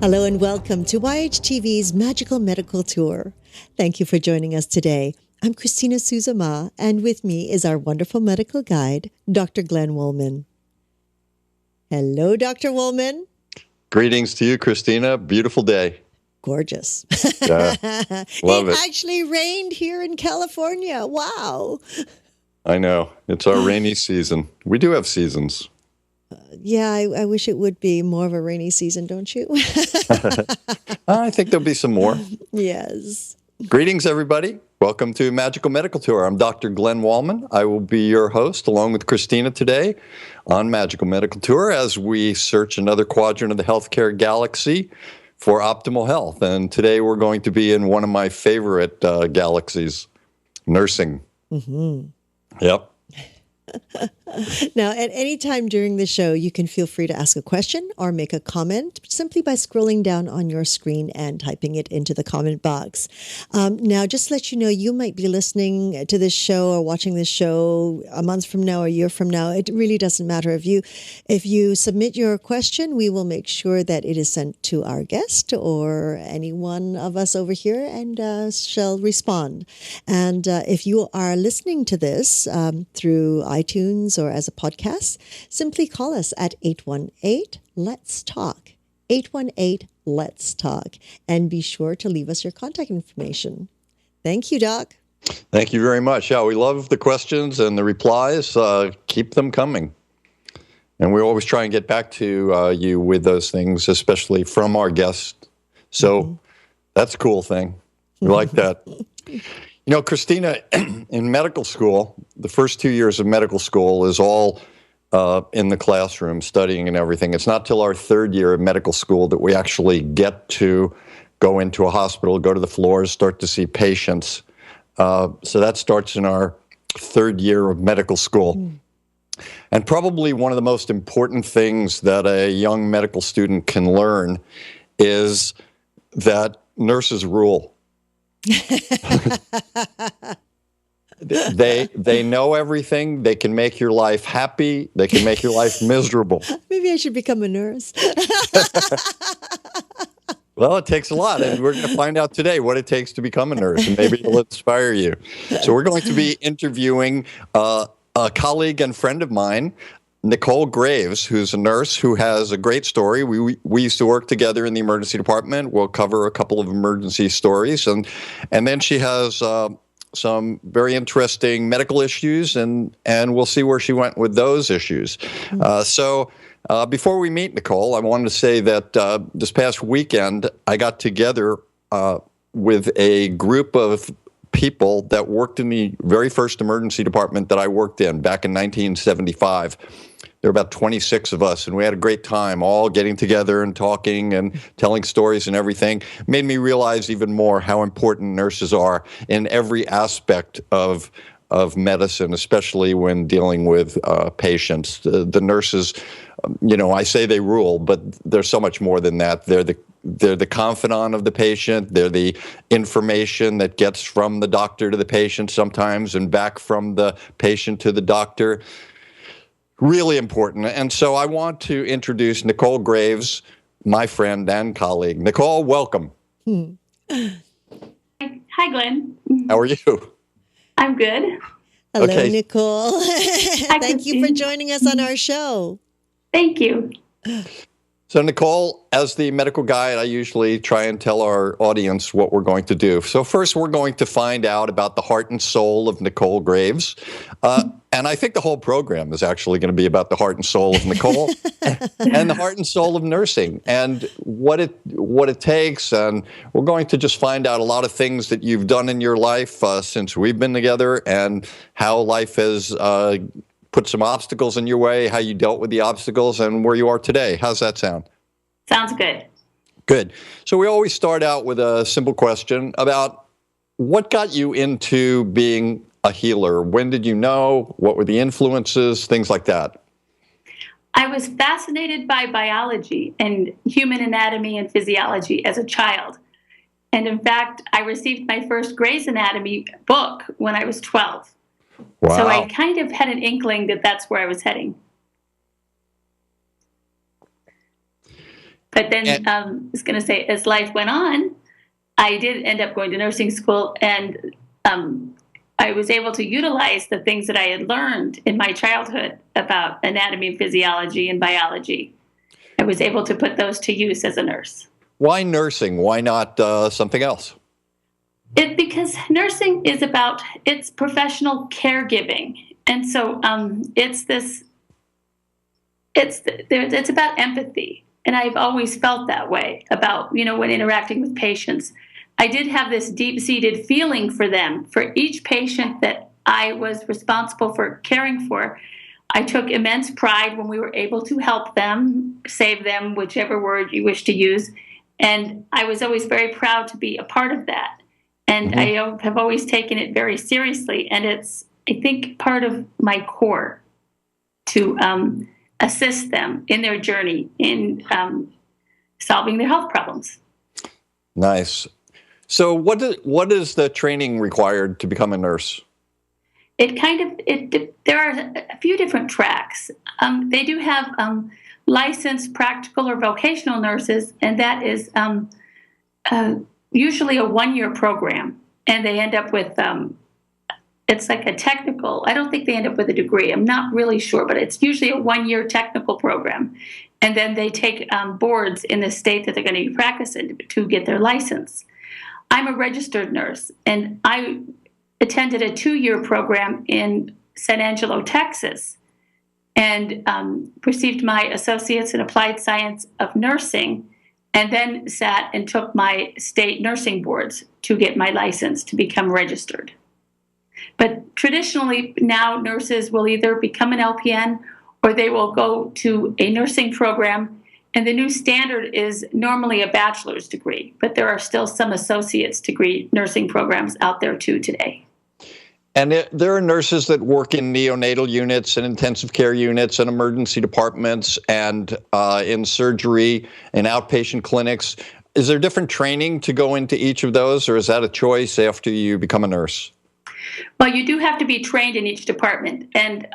Hello and welcome to YHTV's Magical Medical Tour. Thank you for joining us today. I'm Christina Suzama, and with me is our wonderful medical guide, Dr. Glenn Woolman. Hello, Dr. Woolman. Greetings to you, Christina. Beautiful day. Gorgeous. Yeah, love it. It actually rained here in California. Wow. I know. It's our rainy season. We do have seasons. Yeah, I wish it would be more of a rainy season, don't you? I think there'll be some more. Yes. Greetings, everybody. Welcome to Magical Medical Tour. I'm Dr. Glenn Woolman. I will be your host along with Christina today on Magical Medical Tour as we search another quadrant of the healthcare galaxy for optimal health. And today we're going to be in one of my favorite galaxies, nursing. Mm-hmm. Yep. Now, at any time during the show, you can feel free to ask a question or make a comment simply by scrolling down on your screen and typing it into the comment box. Now, just to let you know, you might be listening to this show or watching this show a month from now or a year from now. It really doesn't matter. If you submit your question, we will make sure that it is sent to our guest or any one of us over here and shall respond. And if you are listening to this through iTunes or as a podcast, simply call us at 818-LETS-TALK, 818-LETS-TALK, and be sure to leave us your contact information. Thank you, Doc. Thank you very much. Yeah, we love the questions and the replies. Keep them coming. And we always try and get back to you with those things, especially from our guests. So that's a cool thing. We like that. You know, Christina, in medical school, the first 2 years of medical school is all in the classroom, studying and everything. It's not till our third year of medical school that we actually get to go into a hospital, go to the floors, start to see patients. So that starts in our third year of medical school. And probably one of the most important things that a young medical student can learn is that nurses rule. They know everything. They can make your life happy. They can make your life miserable. Maybe I should become a nurse. Well, it takes a lot, and we're going to find out today what it takes to become a nurse, and maybe it'll inspire you. So we're going to be interviewing a colleague and friend of mine, Nicole Graves, who's a nurse who has a great story. We used to work together in the emergency department. We'll cover a couple of emergency stories, and then she has some very interesting medical issues, and we'll see where she went with those issues. So before we meet Nicole, I wanted to say that this past weekend I got together with a group of people that worked in the very first emergency department that I worked in back in 1975. There were about 26 of us, and we had a great time all getting together and talking and telling stories and everything. Made me realize even more how important nurses are in every aspect of medicine, especially when dealing with patients. The nurses, you know, I say they rule, but they're so much more than that. They're the confidant of the patient. They're the information that gets from the doctor to the patient sometimes and back from the patient to the doctor. Really important. And so I want to introduce Nicole Graves, my friend and colleague. Nicole, welcome. Hi, Glenn. How are you? I'm good. Hello, Okay. Nicole. Hi, Thank you for Christine. joining us on our show. Thank you. So, Nicole, as the medical guide, I usually try and tell our audience what we're going to do. So first, we're going to find out about the heart and soul of Nicole Graves. And I think the whole program is actually going to be about the heart and soul of Nicole and the heart and soul of nursing and what it takes. And we're going to just find out a lot of things that you've done in your life since we've been together and how life has put some obstacles in your way, how you dealt with the obstacles, and where you are today. How's that sound? Sounds good. Good. So we always start out with a simple question about what got you into being a healer. When did you know? What were the influences? Things like that. I was fascinated by biology and human anatomy and physiology as a child. And in fact, I received my first Gray's Anatomy book when I was 12. Wow. So I kind of had an inkling that that's where I was heading. But then I was going to say, as life went on, I did end up going to nursing school, and I was able to utilize the things that I had learned in my childhood about anatomy and physiology and biology. I was able to put those to use as a nurse. Why nursing? Why not something else? Because nursing is it's professional caregiving, and so it's about empathy, and I've always felt that way about when interacting with patients. I did have this deep-seated feeling for them. For each patient that I was responsible for caring for, I took immense pride when we were able to help them, save them, whichever word you wish to use, and I was always very proud to be a part of that. And I have always taken it very seriously. And it's, I think, part of my core to assist them in their journey in solving their health problems. Nice. So what is the training required to become a nurse? There are a few different tracks. They do have licensed practical or vocational nurses, and that is usually a one-year program, and they end up with it's like a technical. I don't think they end up with a degree. I'm not really sure, but it's usually a one-year technical program, and then they take boards in the state that they're going to be practicing to get their license. I'm a registered nurse, and I attended a 2-year program in San Angelo, Texas, and received my associates in applied science of nursing, and then sat and took my state nursing boards to get my license to become registered. But traditionally, now nurses will either become an LPN or they will go to a nursing program. And the new standard is normally a bachelor's degree, but there are still some associate's degree nursing programs out there too today. And there are nurses that work in neonatal units and intensive care units and emergency departments and in surgery and outpatient clinics. Is there different training to go into each of those, or is that a choice after you become a nurse? Well, you do have to be trained in each department. And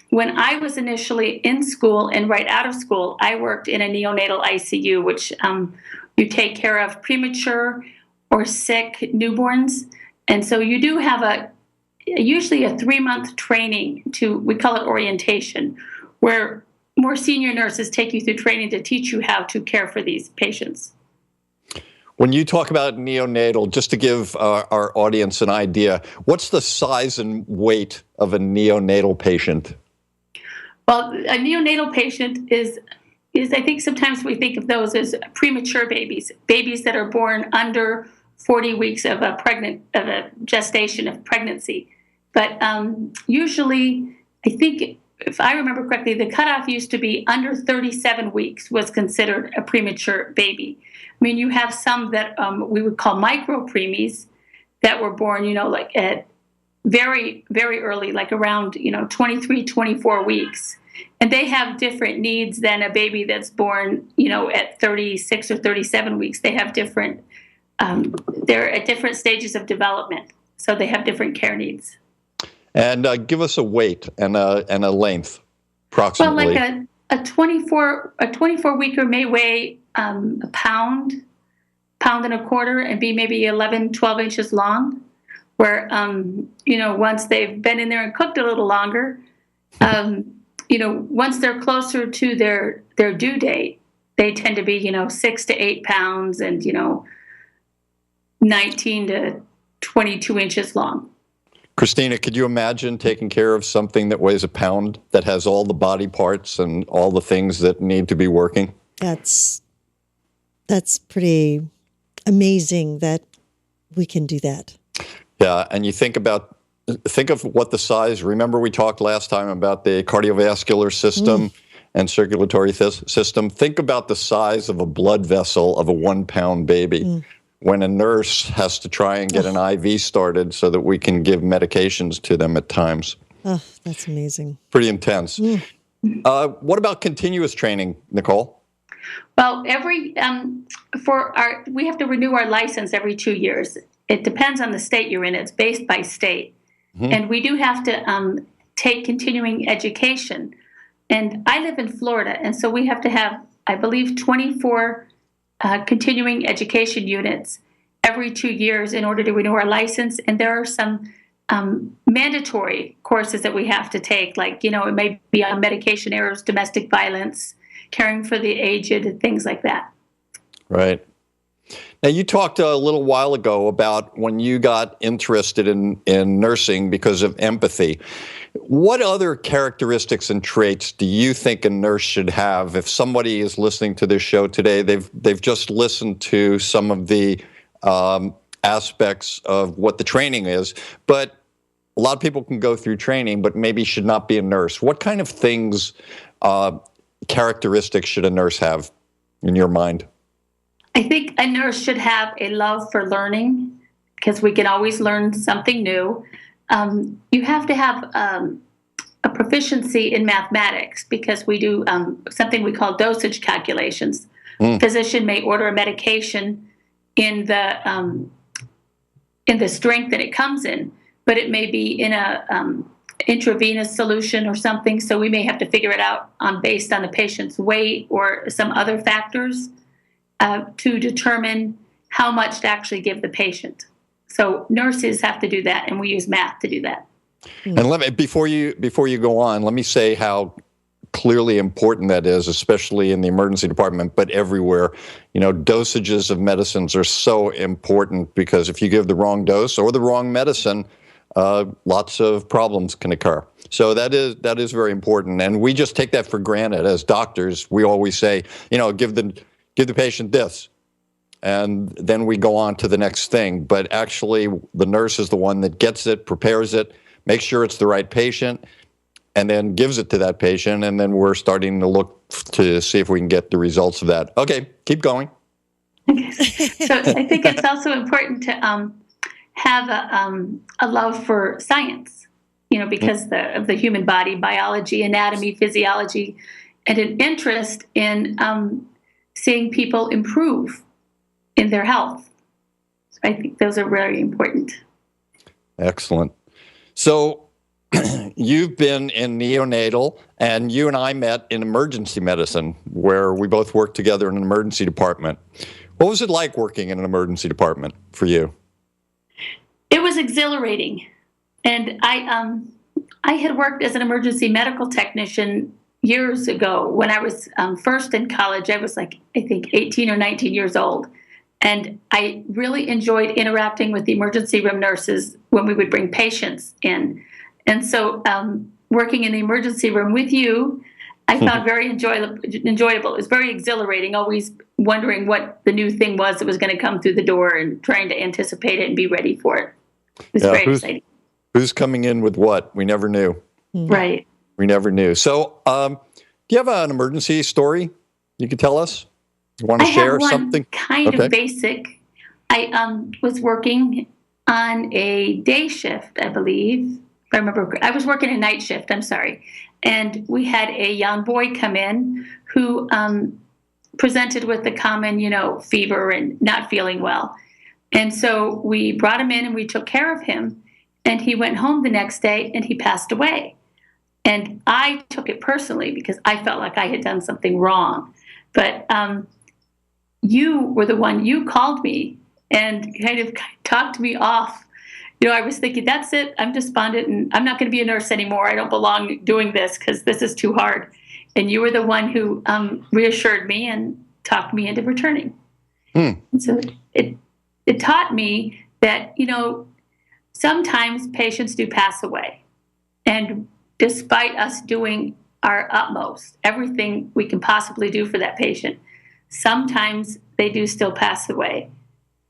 when I was initially in school and right out of school, I worked in a neonatal ICU, which you take care of premature or sick newborns. And so you do have usually a 3-month training we call it orientation, where more senior nurses take you through training to teach you how to care for these patients. When you talk about neonatal, just to give our audience an idea, what's the size and weight of a neonatal patient? Well, a neonatal patient is I think sometimes we think of those as premature babies that are born under 40 weeks of a gestation of pregnancy. But usually, I think, if I remember correctly, the cutoff used to be under 37 weeks was considered a premature baby. I mean, you have some that we would call micro preemies that were born, like at very, very early, like around, 23, 24 weeks. And they have different needs than a baby that's born, at 36 or 37 weeks. They have different, they're at different stages of development. So they have different care needs. And give us a weight and a length, approximately. Well, like a 24 weeker may weigh a pound and a quarter, and be maybe 11, 12 inches long. Where once they've been in there and cooked a little longer, once they're closer to their due date, they tend to be 6 to 8 pounds and 19 to 22 inches long. Christina, could you imagine taking care of something that weighs a pound, that has all the body parts and all the things that need to be working? That's pretty amazing that we can do that. Yeah, and you think of what the size. Remember, we talked last time about the cardiovascular system and circulatory system. Think about the size of a blood vessel of a 1-pound baby. When a nurse has to try and get an IV started so that we can give medications to them at times. Oh, that's amazing. Pretty intense. What about continuous training, Nicole? Well, we have to renew our license every 2 years. It depends on the state you're in. It's based by state. And we do have to take continuing education. And I live in Florida, and so we have to have I believe, 24 continuing education units every 2 years in order to renew our license. And there are some mandatory courses that we have to take, like, it may be on medication errors, domestic violence, caring for the aged, and things like that. Right. Now, you talked a little while ago about when you got interested in nursing because of empathy. What other characteristics and traits do you think a nurse should have? If somebody is listening to this show today, they've just listened to some of the aspects of what the training is, but a lot of people can go through training, but maybe should not be a nurse. What kind of things, characteristics should a nurse have in your mind? I think a nurse should have a love for learning, because we can always learn something new. You have to have a proficiency in mathematics, because we do something we call dosage calculations. Physician may order a medication in the strength that it comes in, but it may be in a intravenous solution or something. So we may have to figure it out based on the patient's weight or some other factors to determine how much to actually give the patient. So nurses have to do that, and we use math to do that. And before you go on, let me say how clearly important that is, especially in the emergency department, but everywhere. Dosages of medicines are so important, because if you give the wrong dose or the wrong medicine, lots of problems can occur. So that is very important, and we just take that for granted as doctors. We always say, give the patient this, and then we go on to the next thing. But actually, the nurse is the one that gets it, prepares it, makes sure it's the right patient, and then gives it to that patient, and then we're starting to look to see if we can get the results of that. Okay, keep going. Okay. So I think it's also important to have a love for science, because of the human body, biology, anatomy, physiology, and an interest in seeing people improve in their health. So I think those are very important. Excellent. So you've been in neonatal, and you and I met in emergency medicine, where we both worked together in an emergency department. What was it like working in an emergency department for you? It was exhilarating. And I had worked as an emergency medical technician years ago. When I was first in college, I was I think 18 or 19 years old. And I really enjoyed interacting with the emergency room nurses when we would bring patients in. And so working in the emergency room with you, I found very enjoyable. It was very exhilarating, always wondering what the new thing was that was going to come through the door and trying to anticipate it and be ready for it. It was very exciting. Who's coming in with what? We never knew. Right. We never knew. So do you have an emergency story you could tell us? You want to share something? Kind of basic. I was working on a day shift, I believe. I remember I was working a night shift, I'm sorry. And we had a young boy come in who presented with the common, fever and not feeling well. And so we brought him in and we took care of him. And he went home the next day and he passed away. And I took it personally because I felt like I had done something wrong. But you were the one, you called me and kind of talked me off. I was thinking, that's it. I'm despondent and I'm not going to be a nurse anymore. I don't belong doing this because this is too hard. And you were the one who reassured me and talked me into returning. And so it taught me that, sometimes patients do pass away. And despite us doing our utmost, everything we can possibly do for that patient, sometimes they do still pass away.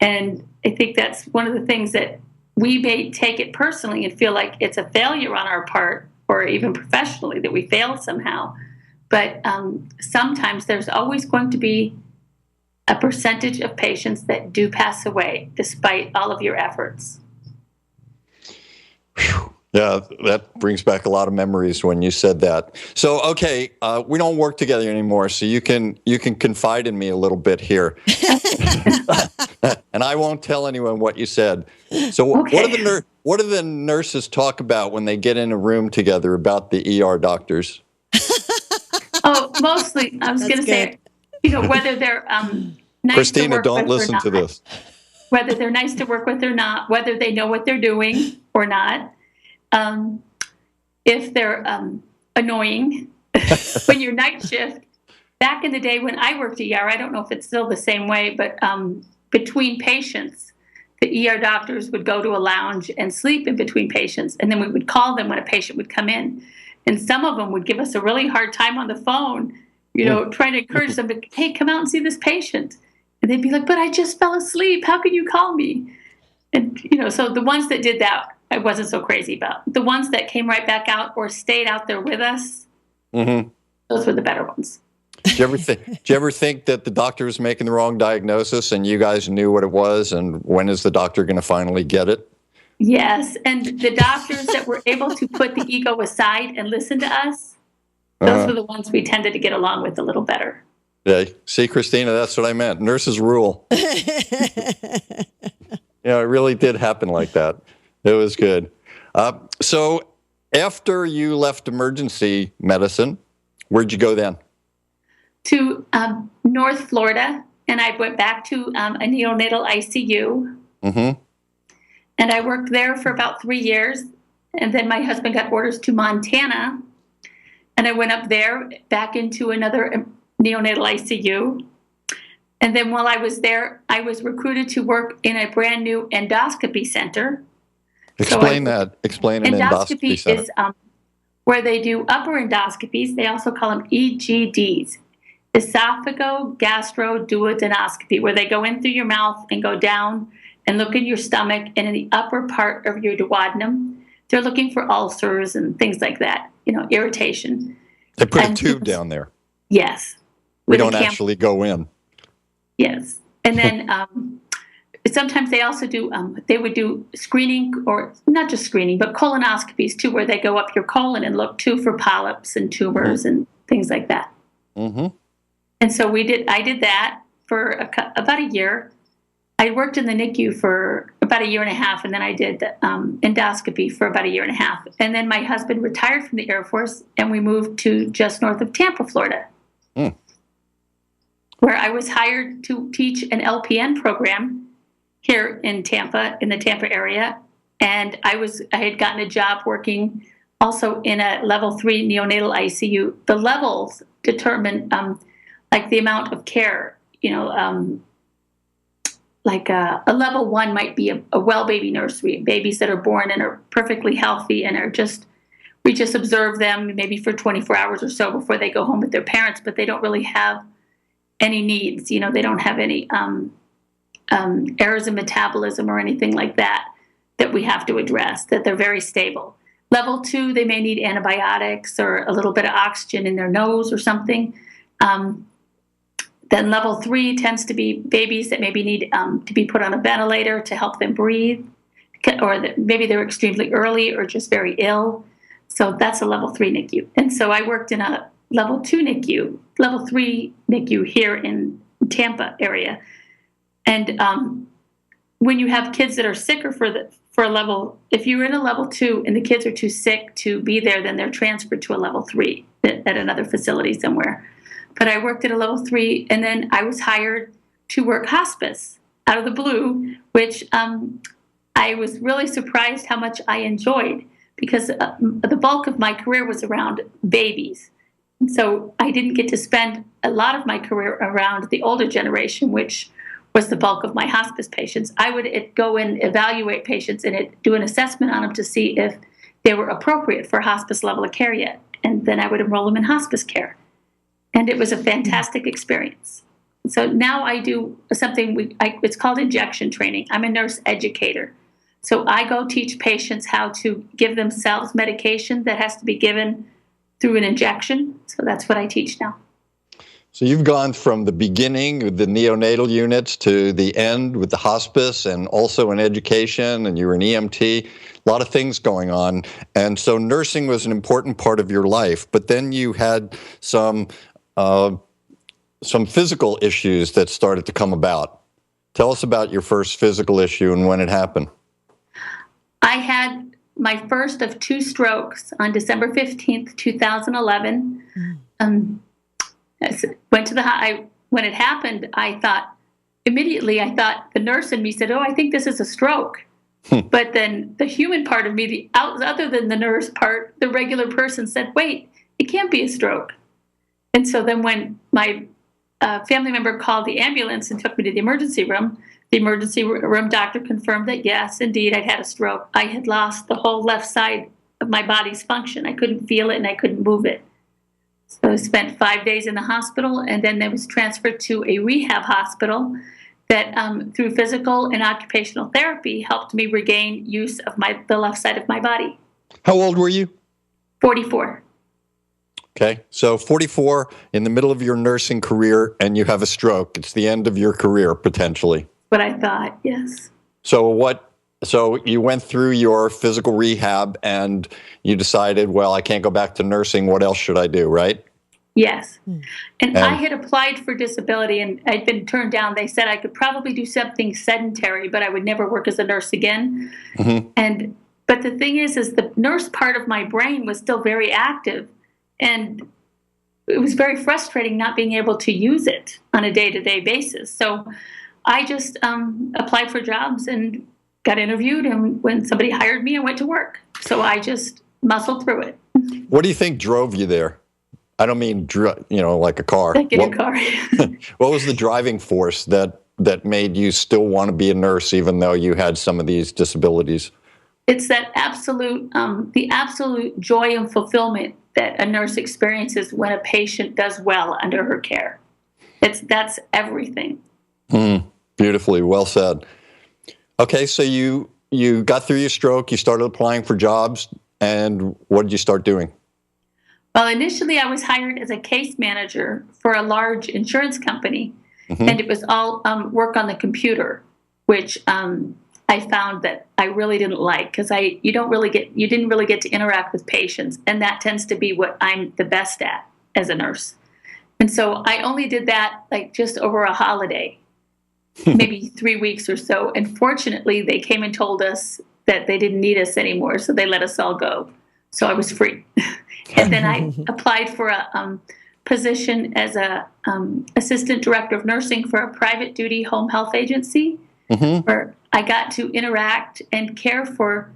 And I think that's one of the things that we may take it personally and feel like it's a failure on our part, or even professionally, that we failed somehow. But sometimes there's always going to be a percentage of patients that do pass away despite all of your efforts. Yeah, that brings back a lot of memories when you said that. So, okay, we don't work together anymore, so you can confide in me a little bit here, and I won't tell anyone what you said. So, okay. What do the nurses talk about when they get in a room together about the ER doctors? Oh, mostly, I was going to say, whether they're nice Christina, to work don't with listen or to not. this. Whether they're nice to work with or not, whether they know what they're doing or not, if they're annoying. When you're night shift, back in the day when I worked ER, I don't know if it's still the same way, but between patients, the ER doctors would go to a lounge and sleep in between patients, and then we would call them when a patient would come in. And some of them would give us a really hard time on the phone, trying to encourage them to, hey, come out and see this patient. And they'd be like, but I just fell asleep. How can you call me? And, so the ones that did that, I wasn't so crazy about. The ones that came right back out or stayed out there with us, those were the better ones. Did you ever think that the doctor was making the wrong diagnosis and you guys knew what it was? And when is the doctor going to finally get it? Yes. And the doctors that were able to put the ego aside and listen to us, those were the ones we tended to get along with a little better. Yeah. See, Christina, that's what I meant. Nurses rule. It really did happen like that. It was good. So after you left emergency medicine, where'd you go then? To North Florida, and I went back to a neonatal ICU. And I worked there for about 3 years. And then my husband got orders to Montana, and I went up there back into another neonatal ICU. And then while I was there, I was recruited to work in a brand new endoscopy center. Explain that. Explain an endoscopy center. Is where they do upper endoscopies. They also call them EGDs, esophago-gastroduodenoscopy, where they go in through your mouth and go down and look in your stomach and in the upper part of your duodenum. They're looking for ulcers and things like that, irritation. They put a tube down there. Yes. We don't actually go in. Yes. And then sometimes they also do, they would do screening, or not just screening, but colonoscopies too, where they go up your colon and look too for polyps and tumors and things like that. And so I did that for about a year. I worked in the NICU for about a year and a half, and then I did endoscopy for about a year and a half. And then my husband retired from the Air Force, and we moved to just north of Tampa, Florida, where I was hired to teach an LPN program here in Tampa, in the Tampa area. And I had gotten a job working also in a level 3 neonatal ICU. The levels determine like the amount of care, like a level 1 might be a well baby nursery, babies that are born and are perfectly healthy and we just observe them maybe for 24 hours or so before they go home with their parents, but they don't really have any needs. They don't have any errors in metabolism or anything like that we have to address, that they're very stable. Level 2, they may need antibiotics or a little bit of oxygen in their nose or something. Then level 3 tends to be babies that maybe need to be put on a ventilator to help them breathe, or maybe they're extremely early or just very ill. So that's a level 3 NICU. And so I worked in a level 2 NICU, level 3 NICU here in Tampa area. And when you have kids that are sicker for a level, if you're in a level 2 and the kids are too sick to be there, then they're transferred to a level 3 at another facility somewhere. But I worked at a level 3, and then I was hired to work hospice out of the blue, which I was really surprised how much I enjoyed, because the bulk of my career was around babies. So I didn't get to spend a lot of my career around the older generation, which was the bulk of my hospice patients. I would go and evaluate patients and do an assessment on them to see if they were appropriate for hospice level of care yet. And then I would enroll them in hospice care. And it was a fantastic experience. So now I do something, it's called injection training. I'm a nurse educator. So I go teach patients how to give themselves medication that has to be given through an injection. So that's what I teach now. So you've gone from the beginning with the neonatal units to the end with the hospice, and also in education, and you were an EMT, a lot of things going on. And so nursing was an important part of your life, but then you had some physical issues that started to come about. Tell us about your first physical issue and when it happened. I had my first of 2 strokes on December 15th, 2011. I when it happened, I thought the nurse in me said, "Oh, I think this is a stroke." But then the human part of me, other than the nurse part, the regular person said, "Wait, it can't be a stroke." And so then when my family member called the ambulance and took me to the emergency room doctor confirmed that, yes, indeed, I'd had a stroke. I had lost the whole left side of my body's function. I couldn't feel it and I couldn't move it. So I spent 5 days in the hospital, and then I was transferred to a rehab hospital that, through physical and occupational therapy, helped me regain use of the left side of my body. How old were you? 44. Okay, so 44, in the middle of your nursing career, and you have a stroke. It's the end of your career, potentially. What I thought, yes. So you went through your physical rehab, and you decided, well, I can't go back to nursing. What else should I do, right? Yes. And I had applied for disability, and I'd been turned down. They said I could probably do something sedentary, but I would never work as a nurse again. But the thing is the nurse part of my brain was still very active. And it was very frustrating not being able to use it on a day-to-day basis. So I just applied for jobs and got interviewed. And when somebody hired me, I went to work. So I just muscled through it. What do you think drove you there? I don't mean, like a car. Like in a car. What was the driving force that made you still want to be a nurse, even though you had some of these disabilities? It's that the absolute joy and fulfillment that a nurse experiences when a patient does well under her care. That's everything. Beautifully, well said. Okay, so you got through your stroke, you started applying for jobs, and what did you start doing? Well, initially I was hired as a case manager for a large insurance company, and it was all work on the computer, which I found that I really didn't like, because you didn't really get to interact with patients, and that tends to be what I'm the best at as a nurse. And so I only did that like just over a holiday, maybe 3 weeks or so. And fortunately, they came and told us that they didn't need us anymore, so they let us all go. So I was free. And then I applied for a position as a assistant director of nursing for a private duty home health agency, where I got to interact and care for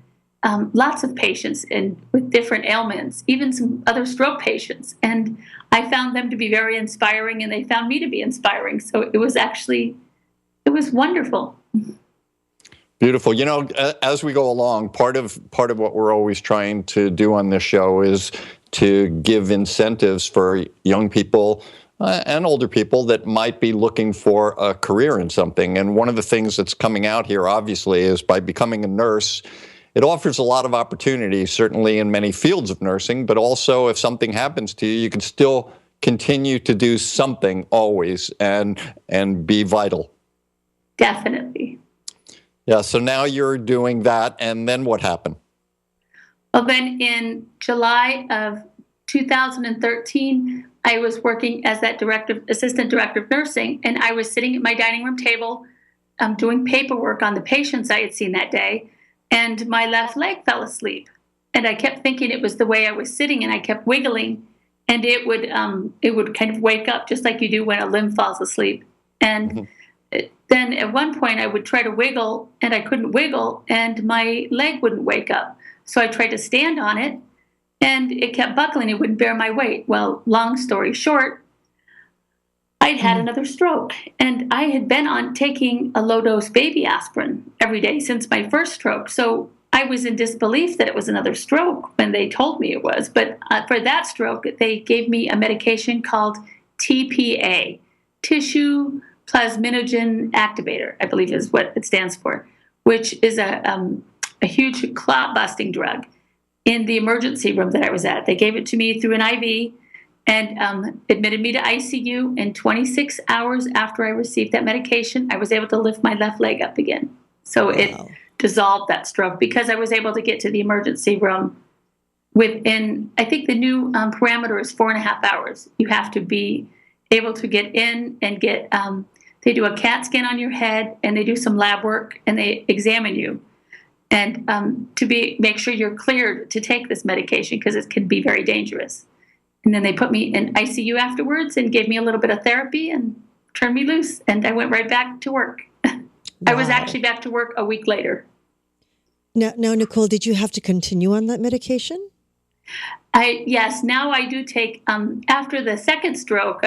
lots of patients with different ailments, even some other stroke patients. And I found them to be very inspiring, and they found me to be inspiring. So it was wonderful. Beautiful. As we go along, part of what we're always trying to do on this show is to give incentives for young people and older people that might be looking for a career in something. And one of the things that's coming out here, obviously, is by becoming a nurse, it offers a lot of opportunities, certainly in many fields of nursing, but also if something happens to you, you can still continue to do something always and be vital. Definitely. Yeah, so now you're doing that, and then what happened? Well, then in July of 2013, I was working as that assistant director of nursing, and I was sitting at my dining room table doing paperwork on the patients I had seen that day, and my left leg fell asleep. And I kept thinking it was the way I was sitting, and I kept wiggling, and it would kind of wake up just like you do when a limb falls asleep. And then at one point I would try to wiggle, and I couldn't wiggle, and my leg wouldn't wake up. So I tried to stand on it, and it kept buckling. It wouldn't bear my weight. Well, long story short, I'd had another stroke, and I had been on taking a low-dose baby aspirin every day since my first stroke. So I was in disbelief that it was another stroke when they told me it was. But for that stroke, they gave me a medication called TPA, tissue plasminogen activator, I believe is what it stands for, which is a huge clot-busting drug. In the emergency room that I was at, they gave it to me through an IV and admitted me to ICU. And 26 hours after I received that medication, I was able to lift my left leg up again. So it dissolved that stroke because I was able to get to the emergency room within, I think the new parameter is 4.5 hours. You have to be able to get in and get, they do a CAT scan on your head, and they do some lab work, and they examine you. And make sure you're cleared to take this medication because it can be very dangerous. And then they put me in ICU afterwards and gave me a little bit of therapy, and turned me loose, and I went right back to work. I was Wow. actually back to work a week later. Now, Nicole, did you have to continue on that medication? Yes, now I do take, after the second stroke,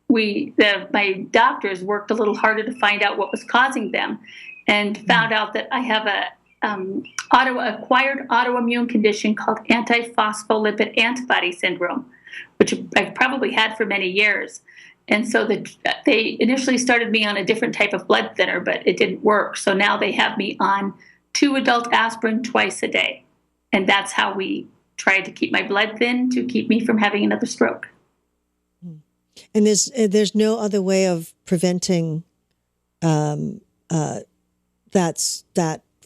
my doctors worked a little harder to find out what was causing them, and found out that I have a acquired autoimmune condition called antiphospholipid antibody syndrome, which I've probably had for many years. And so they initially started me on a different type of blood thinner, but it didn't work. So now they have me on 2 adult aspirin twice a day. And that's how we try to keep my blood thin to keep me from having another stroke. And there's no other way of preventing that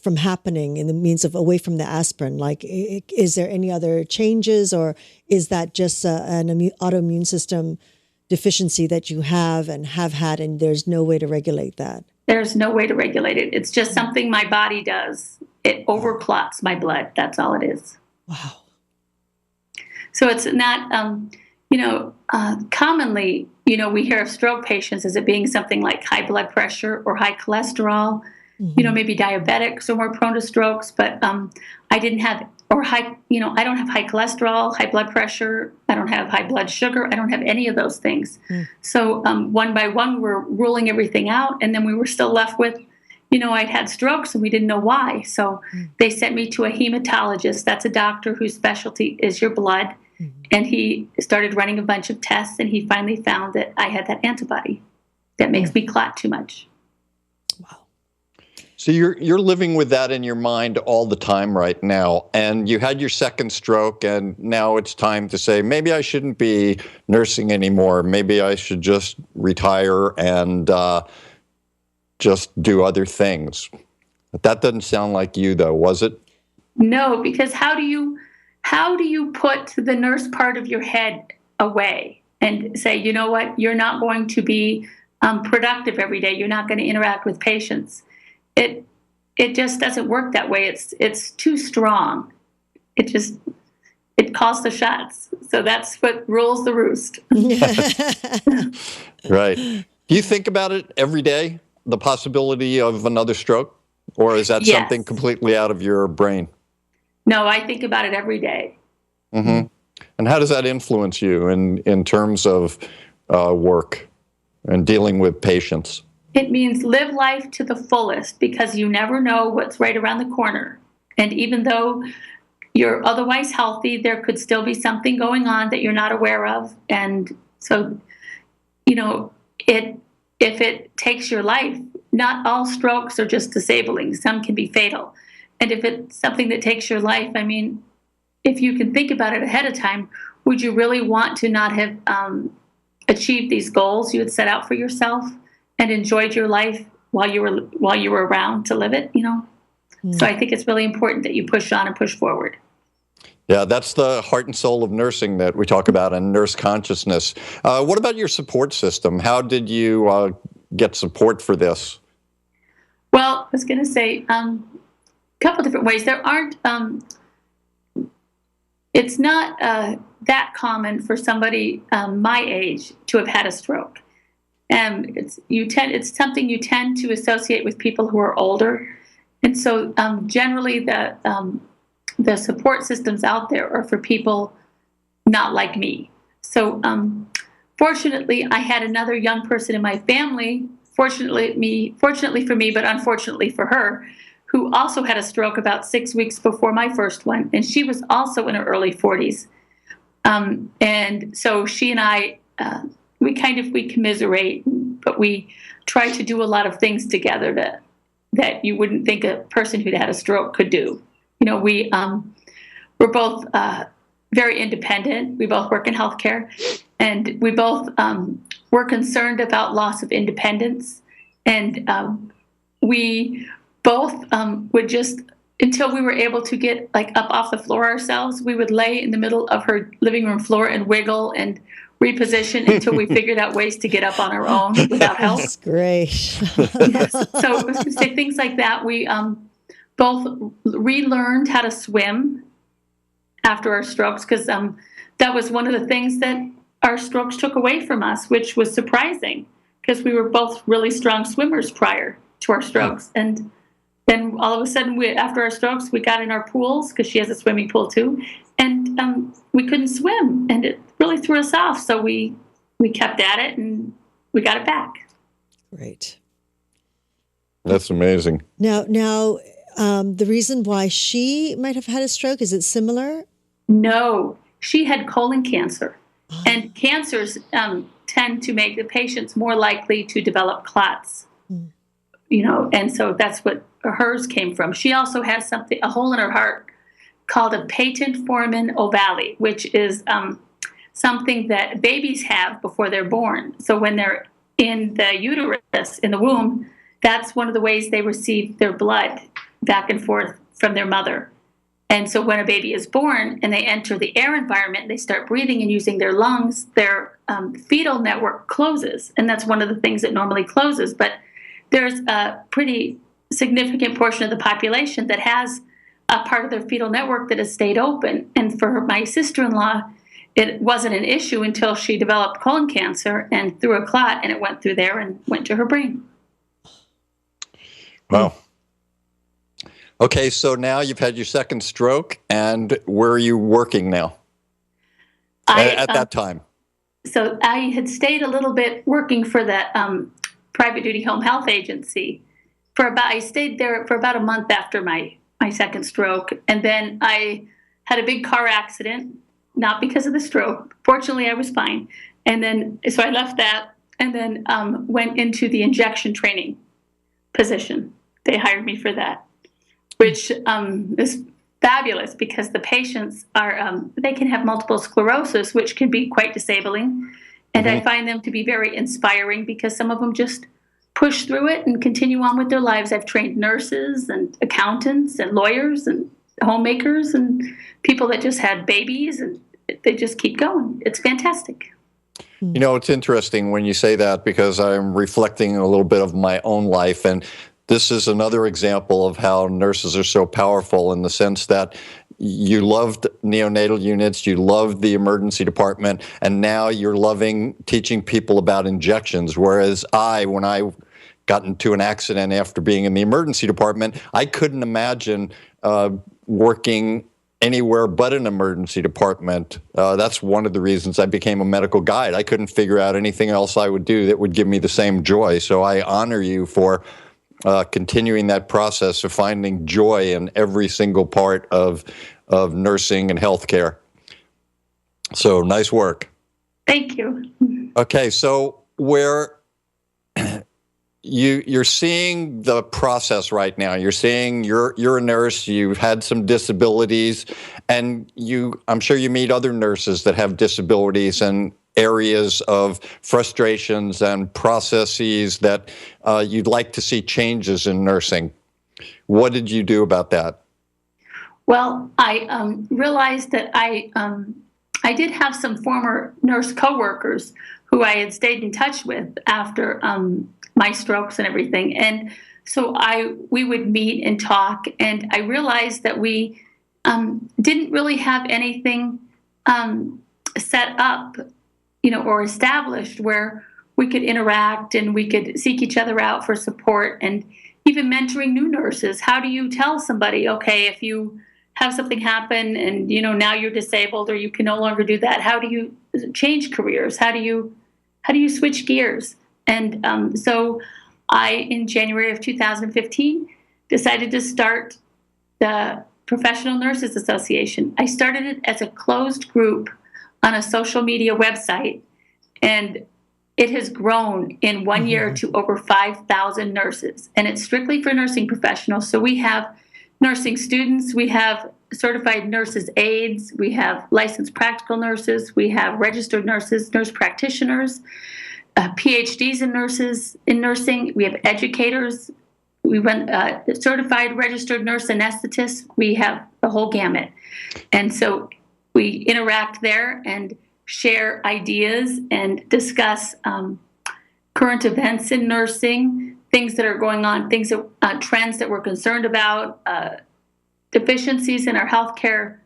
from happening in the means of away from the aspirin. Like, is there any other changes, or is that just an autoimmune system deficiency that you have and have had, and there's no way to regulate that? There's no way to regulate it. It's just something my body does. It overclots my blood. That's all it is. Wow. So it's not, commonly, we hear of stroke patients as it being something like high blood pressure or high cholesterol. Maybe diabetics are more prone to strokes, but I didn't have, or high, I don't have high cholesterol, high blood pressure. I don't have high blood sugar. I don't have any of those things. So one by one, we're ruling everything out. And then we were still left with, I'd had strokes and we didn't know why. So they sent me to a hematologist. That's a doctor whose specialty is your blood. And he started running a bunch of tests, and he finally found that I had that antibody that makes me clot too much. Wow. So you're living with that in your mind all the time right now, and you had your second stroke, and now it's time to say, maybe I shouldn't be nursing anymore. Maybe I should just retire and just do other things. But that doesn't sound like you, though, was it? No, because how do you put the nurse part of your head away and say, you know what, you're not going to be productive every day. You're not going to interact with patients. It just doesn't work that way. It's too strong. It calls the shots. So that's what rules the roost. Right. Do you think about it every day, the possibility of another stroke? Or is that Yes. something completely out of your brain? No, I think about it every day. Mm-hmm. And how does that influence you in terms of work and dealing with patients? It means live life to the fullest, because you never know what's right around the corner. And even though you're otherwise healthy, there could still be something going on that you're not aware of. And so, if it takes your life, not all strokes are just disabling. Some can be fatal. And if it's something that takes your life, I mean, if you can think about it ahead of time, would you really want to not have achieved these goals you had set out for yourself and enjoyed your life while you were around to live it? So I think it's really important that you push on and push forward. Yeah, that's the heart and soul of nursing that we talk about, and nurse consciousness. What about your support system? How did you get support for this? Well, I was going to say a couple different ways. There aren't. It's not that common for somebody my age to have had a stroke. It's something you tend to associate with people who are older, and so generally the support systems out there are for people not like me. So fortunately, I had another young person in my family. Fortunately for me, but unfortunately for her, who also had a stroke about 6 weeks before my first one, and she was also in her early 40s. And so she and I, we commiserate, but we try to do a lot of things together that you wouldn't think a person who'd had a stroke could do. We're both very independent. We both work in healthcare, and we both were concerned about loss of independence. And we both would just, until we were able to get up off the floor ourselves, we would lay in the middle of her living room floor and wiggle and reposition until we figured out ways to get up on our own without help. That's great. Yes. So I was going to say things like that. We both relearned how to swim after our strokes, because that was one of the things that our strokes took away from us, which was surprising, because we were both really strong swimmers prior to our strokes. And then all of a sudden, after our strokes, we got in our pools, because she has a swimming pool too, and we couldn't swim, and it really threw us off. So we kept at it, and we got it back. Great. That's amazing. Now, the reason why she might have had a stroke, is it similar? No, she had colon cancer. And cancers tend to make the patients more likely to develop clots. And so that's what hers came from. She also has a hole in her heart called a patent foramen ovale, which is something that babies have before they're born. So when they're in the uterus, in the womb, that's one of the ways they receive their blood back and forth from their mother. And so when a baby is born and they enter the air environment, they start breathing and using their lungs, their fetal network closes. And that's one of the things that normally closes. But there's a pretty significant portion of the population that has a part of their fetal network that has stayed open. And for my sister-in-law, it wasn't an issue until she developed colon cancer and threw a clot, and it went through there and went to her brain. Wow. Okay, so now you've had your second stroke, and where are you working now at that time? So I had stayed a little bit working for that private duty home health agency. I stayed there for about a month after my second stroke, and then I had a big car accident, not because of the stroke. Fortunately, I was fine. And then, so I left that, and then went into the injection training position. They hired me for that, which is fabulous, because the patients they can have multiple sclerosis, which can be quite disabling. And I find them to be very inspiring, because some of them just push through it and continue on with their lives. I've trained nurses and accountants and lawyers and homemakers and people that just had babies, and they just keep going. It's fantastic. You know, it's interesting when you say that, because I'm reflecting a little bit of my own life, and this is another example of how nurses are so powerful, in the sense that you loved neonatal units, you loved the emergency department, and now you're loving teaching people about injections. Whereas when I got into an accident after being in the emergency department, I couldn't imagine working anywhere but an emergency department. That's one of the reasons I became a medical guide. I couldn't figure out anything else I would do that would give me the same joy. So I honor you for continuing that process of finding joy in every single part of nursing and healthcare. So nice work. Thank you. Okay, so where you're seeing the process right now. You're seeing you're a nurse. You've had some disabilities, and I'm sure you meet other nurses that have disabilities and areas of frustrations and processes that you'd like to see changes in nursing. What did you do about that? Well, I realized that I did have some former nurse coworkers who I had stayed in touch with after my strokes and everything. And so we would meet and talk, and I realized that we didn't really have anything set up, or established where we could interact and we could seek each other out for support, and even mentoring new nurses. How do you tell somebody, okay, if you have something happen and, now you're disabled or you can no longer do that, how do you change careers? How do you switch gears? And so in January of 2015, decided to start the Professional Nurses Association. I started it as a closed group on a social media website, and it has grown in 1 year to over 5,000 nurses, and it's strictly for nursing professionals. So we have nursing students, we have certified nurses aides, we have licensed practical nurses, we have registered nurses, nurse practitioners, PhDs in nursing, we have educators, we run certified registered nurse anesthetists, we have the whole gamut. And so we interact there and share ideas and discuss current events in nursing, things that are going on, trends that we're concerned about, deficiencies in our healthcare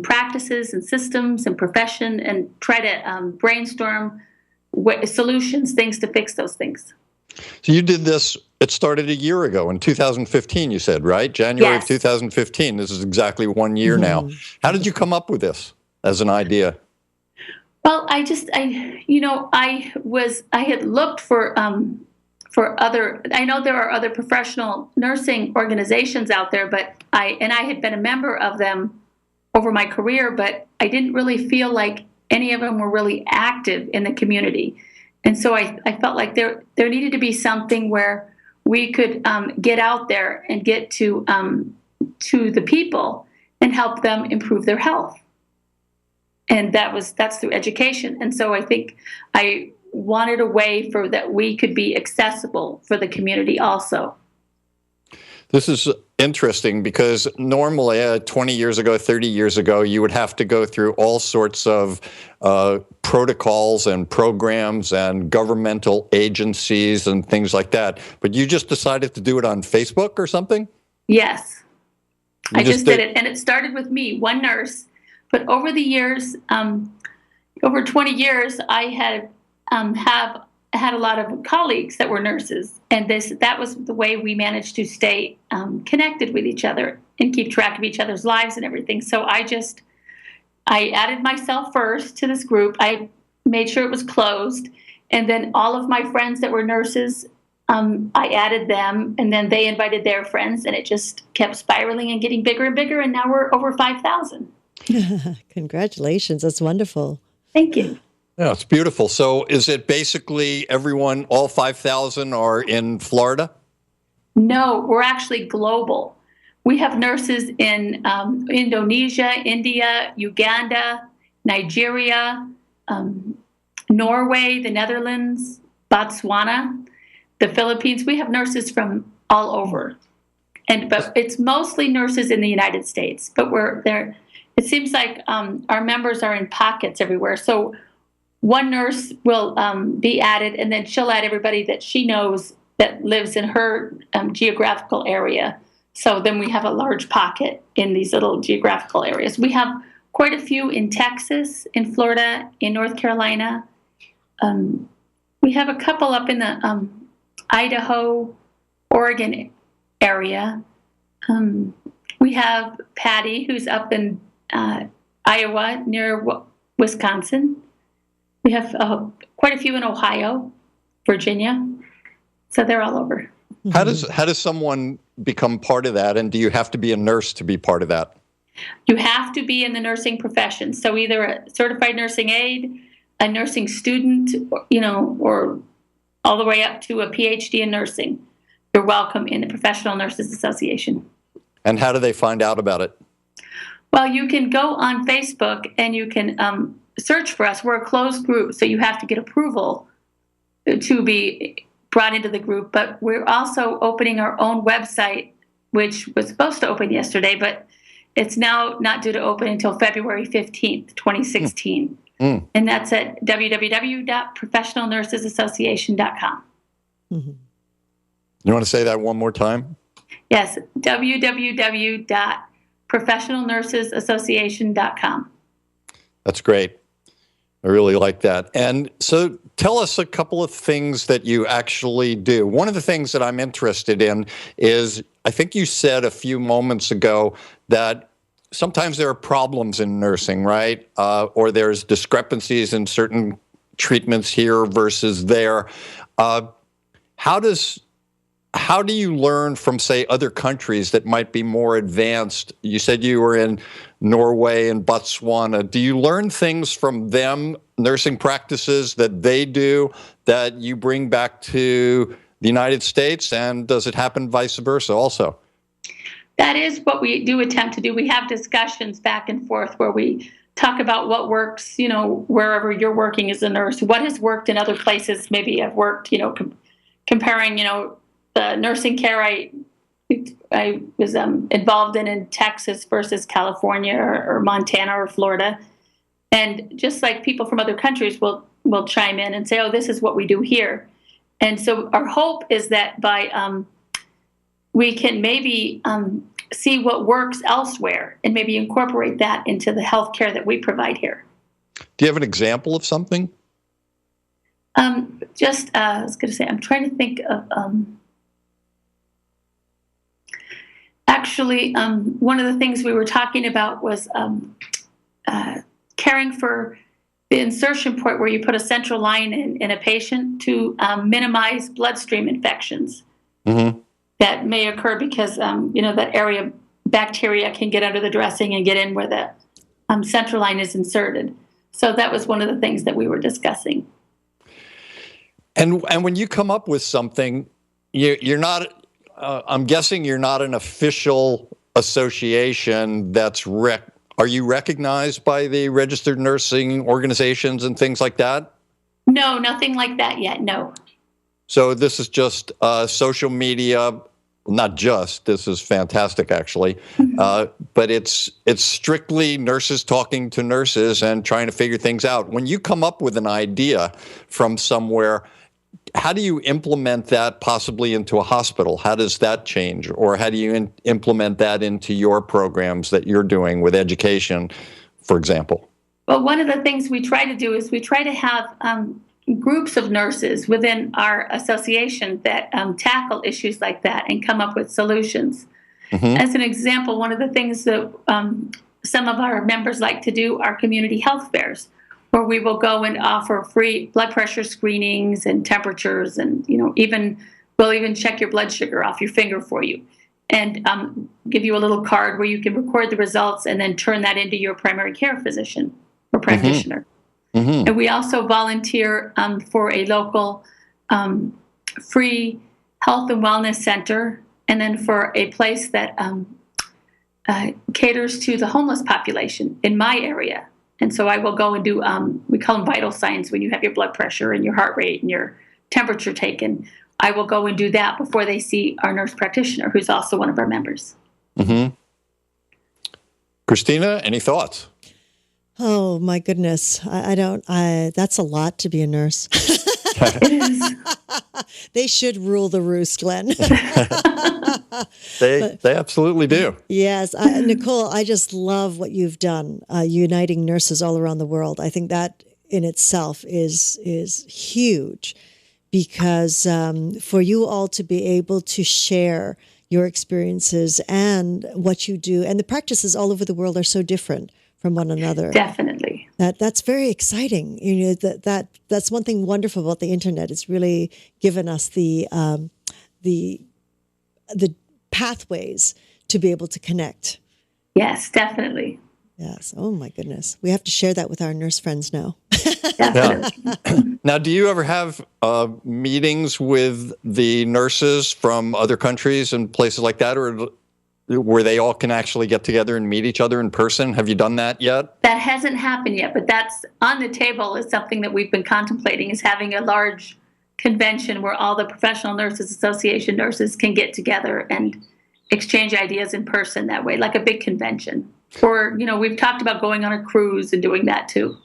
practices and systems and profession, and try to brainstorm solutions, things to fix those things. So you did this, it started a year ago in 2015, you said, right? January of Yes. 2015. This is exactly 1 year now. How did you come up with this as an idea? Well, I had looked for other, I know there are other professional nursing organizations out there, but I had been a member of them over my career, but I didn't really feel like any of them were really active in the community. And so I felt like there needed to be something where we could get out there and get to the people and help them improve their health. And that's through education. And so I think I wanted a way for that we could be accessible for the community also. This is interesting because normally 20 years ago, 30 years ago, you would have to go through all sorts of protocols and programs and governmental agencies and things like that. But you just decided to do it on Facebook or something? Yes. I just did it. And it started with me, one nurse. But over the years, over 20 years, I have had a lot of colleagues that were nurses, and that was the way we managed to stay connected with each other and keep track of each other's lives and everything. So I added myself first to this group. I made sure it was closed, and then all of my friends that were nurses, I added them, and then they invited their friends, and it just kept spiraling and getting bigger and bigger, and now we're over 5,000. Congratulations. That's wonderful. Thank you. Yeah, it's beautiful. So is it basically everyone, all 5,000 are in Florida? No, we're actually global. We have nurses in Indonesia, India, Uganda, Nigeria, Norway, the Netherlands, Botswana, the Philippines. We have nurses from all over. But it's mostly nurses in the United States. But we're there. It seems like our members are in pockets everywhere. So one nurse will be added, and then she'll add everybody that she knows that lives in her geographical area. So then we have a large pocket in these little geographical areas. We have quite a few in Texas, in Florida, in North Carolina. We have a couple up in the Idaho, Oregon area. We have Patty, who's up in Iowa, near Wisconsin. We have quite a few in Ohio, Virginia. So they're all over. How does someone become part of that? And do you have to be a nurse to be part of that? You have to be in the nursing profession. So either a certified nursing aide, a nursing student, or all the way up to a PhD in nursing. You're welcome in the Professional Nurses Association. And how do they find out about it? Well, you can go on Facebook and you can search for us. We're a closed group, so you have to get approval to be brought into the group. But we're also opening our own website, which was supposed to open yesterday, but it's now not due to open until February 15th, 2016. And that's at www.professionalnursesassociation.com. You want to say that one more time? Yes, www.professionalnursesassociation.com. That's great. I really like that. And so tell us a couple of things that you actually do. One of the things that I'm interested in is, I think you said a few moments ago that sometimes there are problems in nursing, right? Or there's discrepancies in certain treatments here versus there. How do you learn from, say, other countries that might be more advanced? You said you were in Norway and Botswana. Do you learn things from them, nursing practices that they do, that you bring back to the United States? And does it happen vice versa also? That is what we do attempt to do. We have discussions back and forth where we talk about what works, wherever you're working as a nurse, what has worked in other places. Maybe I've worked, comparing, the nursing care I was involved in Texas versus California or Montana or Florida. And just like people from other countries will chime in and say, oh, this is what we do here. And so our hope is that by we can maybe see what works elsewhere and maybe incorporate that into the healthcare that we provide here. Do you have an example of something? I was going to say, I'm trying to think of, actually, one of the things we were talking about was caring for the insertion point where you put a central line in a patient to minimize bloodstream infections that may occur because, that area bacteria can get under the dressing and get in where the central line is inserted. So that was one of the things that we were discussing. And when you come up with something, you're not, I'm guessing you're not an official association that's are you recognized by the registered nursing organizations and things like that? No, nothing like that yet, no. So this is just social media, not just, this is fantastic actually, but it's strictly nurses talking to nurses and trying to figure things out. When you come up with an idea from somewhere, how do you implement that possibly into a hospital? How does that change? Or how do you implement that into your programs that you're doing with education, for example? Well, one of the things we try to do is we try to have groups of nurses within our association that tackle issues like that and come up with solutions. As an example, one of the things that some of our members like to do are community health fairs, where we will go and offer free blood pressure screenings and temperatures, and we'll even check your blood sugar off your finger for you, and give you a little card where you can record the results and then turn that into your primary care physician or practitioner. And we also volunteer for a local free health and wellness center, and then for a place that caters to the homeless population in my area. And so I will go and do, we call them vital signs when you have your blood pressure and your heart rate and your temperature taken. I will go and do that before they see our nurse practitioner, who's also one of our members. Christina, any thoughts? Oh, my goodness. That's a lot to be a nurse. It is. They should rule the roost, Glenn. They absolutely do. Yes. Nicole, I just love what you've done, uniting nurses all around the world. I think that in itself is huge, because for you all to be able to share your experiences and what you do, and the practices all over the world are so different from one another. Definitely. That's very exciting. That's one thing wonderful about the internet. It's really given us the pathways to be able to connect. Yes, definitely. Yes. Oh my goodness. We have to share that with our nurse friends now. Definitely. Now, do you ever have meetings with the nurses from other countries and places like that, or where they all can actually get together and meet each other in person? Have you done that yet? That hasn't happened yet, but that's on the table. Is something that we've been contemplating, is having a large convention where all the Professional Nurses Association nurses can get together and exchange ideas in person that way, like a big convention. Or, we've talked about going on a cruise and doing that too.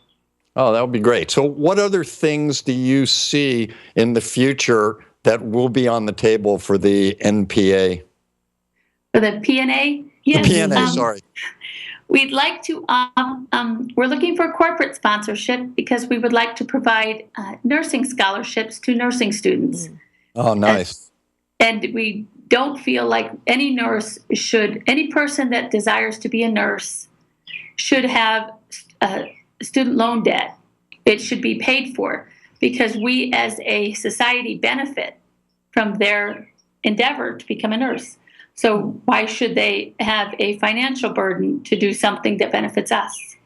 Oh, that would be great. So what other things do you see in the future that will be on the table for the NPA? For the PNA? Yes. The PNA, sorry. We'd like to, we're looking for corporate sponsorship because we would like to provide nursing scholarships to nursing students. Oh, nice. And we don't feel like any person that desires to be a nurse should have student loan debt. It should be paid for, because we as a society benefit from their endeavor to become a nurse. So why should they have a financial burden to do something that benefits us?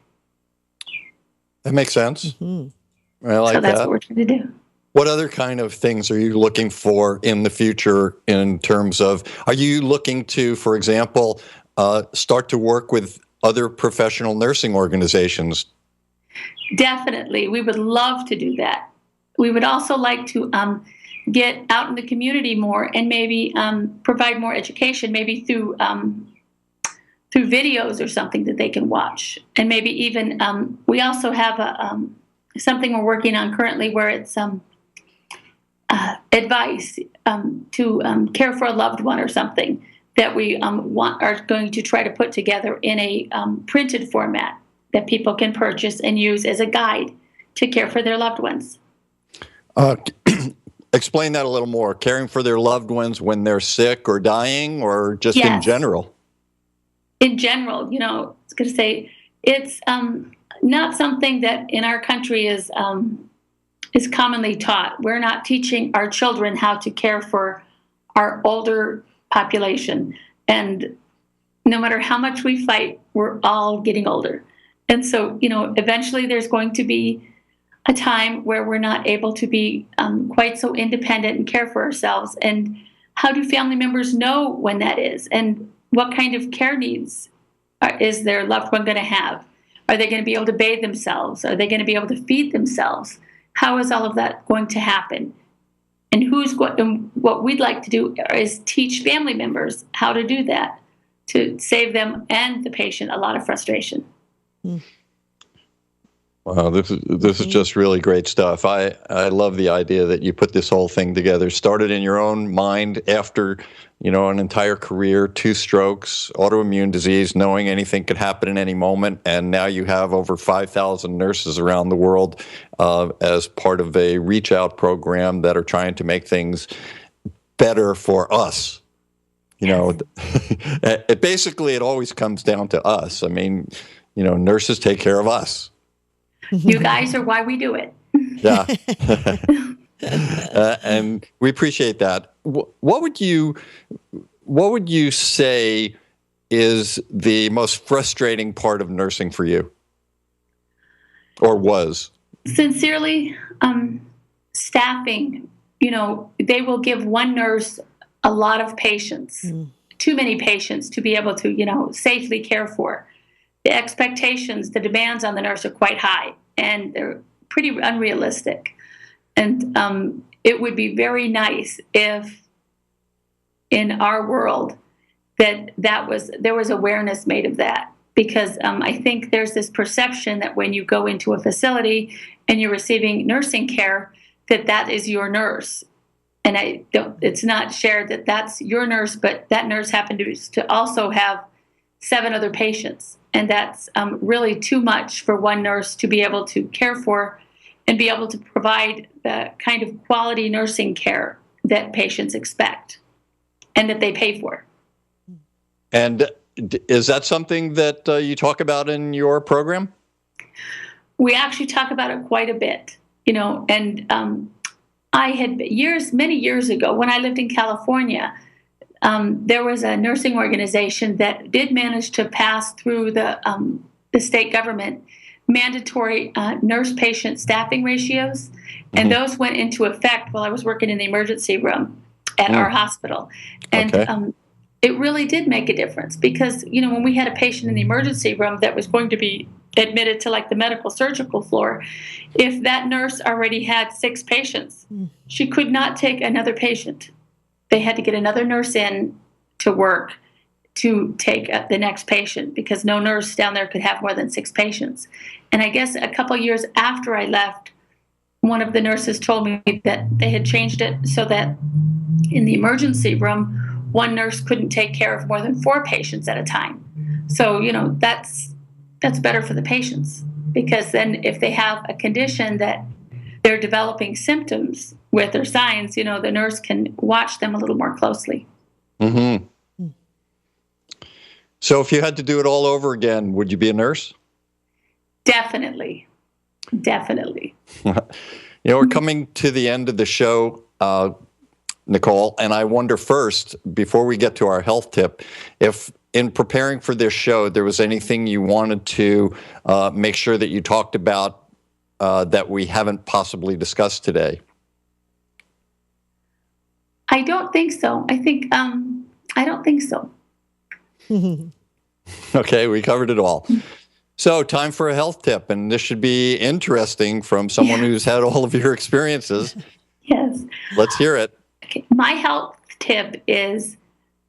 That makes sense. Mm-hmm. I like that. So that's what we're trying to do. What other kind of things are you looking for in the future in terms of, are you looking to, for example, start to work with other professional nursing organizations? Definitely. We would love to do that. We would also like to get out in the community more and maybe provide more education, maybe through videos or something that they can watch. And maybe even, we also have something we're working on currently where it's advice to care for a loved one or something that we are going to try to put together in a printed format that people can purchase and use as a guide to care for their loved ones. Uh, explain that a little more. Caring for their loved ones when they're sick or dying, or just in Yes. general? In general, I was going to say it's not something that in our country is commonly taught. We're not teaching our children how to care for our older population, and no matter how much we fight, we're all getting older, and so eventually there's going to be a time where we're not able to be quite so independent and care for ourselves. And how do family members know when that is? And what kind of care needs is their loved one going to have? Are they going to be able to bathe themselves? Are they going to be able to feed themselves? How is all of that going to happen? And what we'd like to do is teach family members how to do that, to save them and the patient a lot of frustration. Mm. Wow, this is just really great stuff. I love the idea that you put this whole thing together. Started in your own mind after, an entire career, 2 strokes, autoimmune disease, knowing anything could happen in any moment, and now you have over 5,000 nurses around the world as part of a reach out program that are trying to make things better for us. It always comes down to us. I mean, nurses take care of us. You guys are why we do it. Yeah. And we appreciate that. What would you say is the most frustrating part of nursing for you? Or was? Sincerely, staffing. They will give one nurse a lot of patients, too many patients to be able to, safely care for. The expectations, the demands on the nurse are quite high, and they're pretty unrealistic. And it would be very nice if in our world there was awareness made of that, because I think there's this perception that when you go into a facility and you're receiving nursing care, that is your nurse. And it's not shared that that's your nurse, but that nurse happened to also have 7 other patients. And that's really too much for one nurse to be able to care for and be able to provide the kind of quality nursing care that patients expect and that they pay for. And is that something that you talk about in your program? We actually talk about it quite a bit, and I had many years ago when I lived in California, there was a nursing organization that did manage to pass through the state government mandatory nurse-patient staffing ratios, and those went into effect while I was working in the emergency room at our hospital. And okay. It really did make a difference, because, when we had a patient in the emergency room that was going to be admitted to like the medical surgical floor, if that nurse already had 6 patients, she could not take another patient. They had to get another nurse in to work to take the next patient, because no nurse down there could have more than 6 patients. And I guess a couple years after I left, one of the nurses told me that they had changed it so that in the emergency room, one nurse couldn't take care of more than 4 patients at a time. So, that's better for the patients, because then if they have a condition that they're developing symptoms with or signs, the nurse can watch them a little more closely. Mm-hmm. So if you had to do it all over again, would you be a nurse? Definitely. We're coming to the end of the show, Nicole, and I wonder first, before we get to our health tip, if in preparing for this show, there was anything you wanted to make sure that you talked about that we haven't possibly discussed today. I don't think so. I don't think so. Okay, we covered it all. So time for a health tip, and this should be interesting from someone who's had all of your experiences. Yes. Let's hear it. Okay. My health tip is,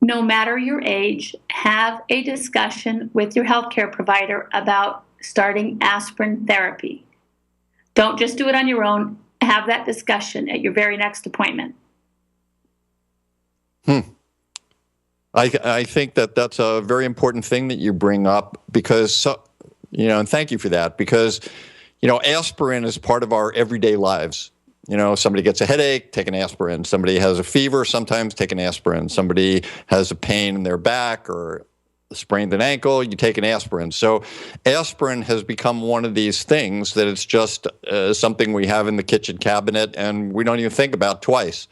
no matter your age, have a discussion with your healthcare provider about starting aspirin therapy. Don't just do it on your own. Have that discussion at your very next appointment. I think that's a very important thing that you bring up, because, and thank you for that, because, aspirin is part of our everyday lives. Somebody gets a headache, take an aspirin. Somebody has a fever, sometimes take an aspirin. Somebody has a pain in their back or sprained an ankle, you take an aspirin. So aspirin has become one of these things that it's just something we have in the kitchen cabinet and we don't even think about twice.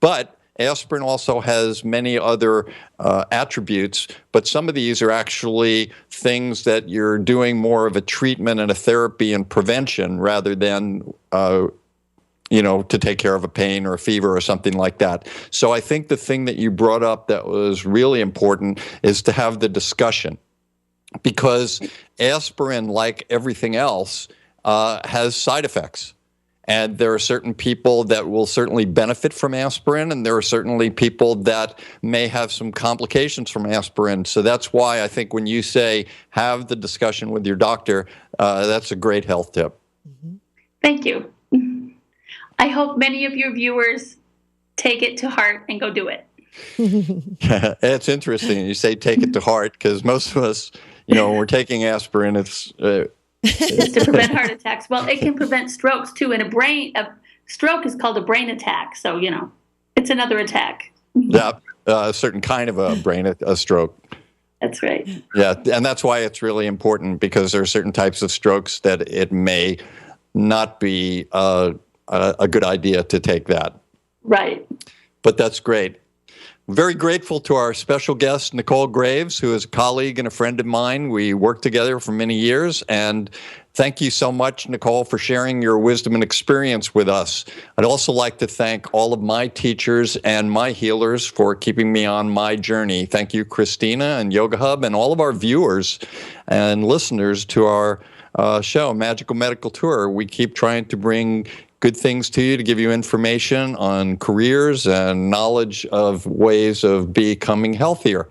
But aspirin also has many other attributes, but some of these are actually things that you're doing more of a treatment and a therapy and prevention rather than to take care of a pain or a fever or something like that. So I think the thing that you brought up that was really important is to have the discussion, because aspirin, like everything else, has side effects. And there are certain people that will certainly benefit from aspirin, and there are certainly people that may have some complications from aspirin. So that's why I think when you say have the discussion with your doctor, that's a great health tip. Thank you. I hope many of your viewers take it to heart and go do it. It's interesting you say take it to heart, because most of us, when we're taking aspirin, it's to prevent heart attacks. Well, it can prevent strokes too. And a stroke is called a brain attack. So, it's another attack. Yeah, a certain kind of a stroke. That's right. Yeah, and that's why it's really important, because there are certain types of strokes that it may not be a good idea to take that. Right. But that's great. Very grateful to our special guest, Nicole Graves, who is a colleague and a friend of mine. We worked together for many years, and thank you so much, Nicole, for sharing your wisdom and experience with us. I'd also like to thank all of my teachers and my healers for keeping me on my journey. Thank you, Christina and Yoga Hub, and all of our viewers and listeners to our show, Magical Medical Tour. We keep trying to bring good things to you, to give you information on careers and knowledge of ways of becoming healthier.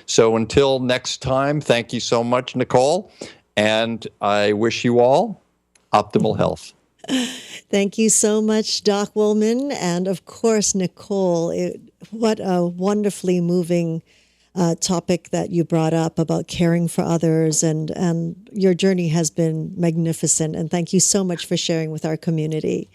So until next time, thank you so much, Nicole, and I wish you all optimal health. Thank you so much, Doc Woolman, and of course, Nicole. What a wonderfully moving topic that you brought up about caring for others, and your journey has been magnificent. And thank you so much for sharing with our community.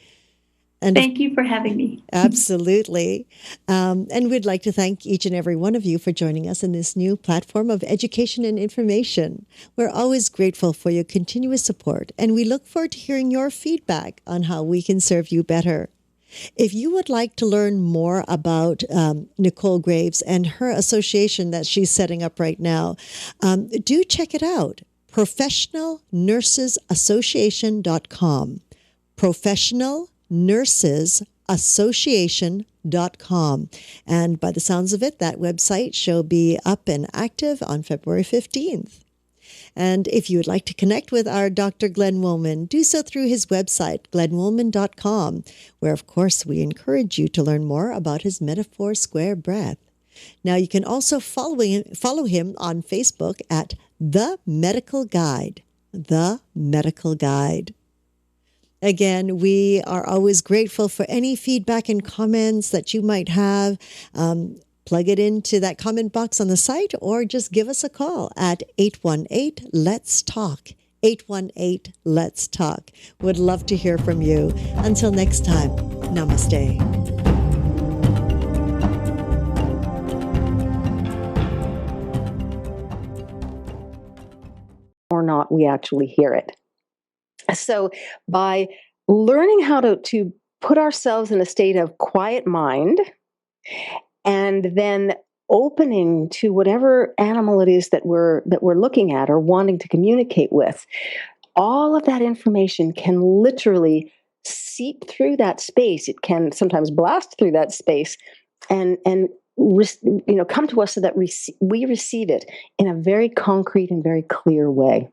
And thank you for having me. Absolutely. And we'd like to thank each and every one of you for joining us in this new platform of education and information. We're always grateful for your continuous support, and we look forward to hearing your feedback on how we can serve you better. If you would like to learn more about Nicole Graves and her association that she's setting up right now, do check it out, professionalnursesassociation.com, professionalnursesassociation.com. And by the sounds of it, that website shall be up and active on February 15th. And if you would like to connect with our Dr. Glenn Woolman, do so through his website, glennwoolman.com, where, of course, we encourage you to learn more about his Metaphor Square Breath. Now, you can also follow him on Facebook at The Medical Guide. The Medical Guide. Again, we are always grateful for any feedback and comments that you might have. Plug it into that comment box on the site, or just give us a call at 818-LETS-TALK. 818-LETS-TALK. Would love to hear from you. Until next time, namaste. Or not, we actually hear it. So by learning how to put ourselves in a state of quiet mind, and then opening to whatever animal it is that we're looking at or wanting to communicate with, all of that information can literally seep through that space. It can sometimes blast through that space and come to us so that we receive it in a very concrete and very clear way.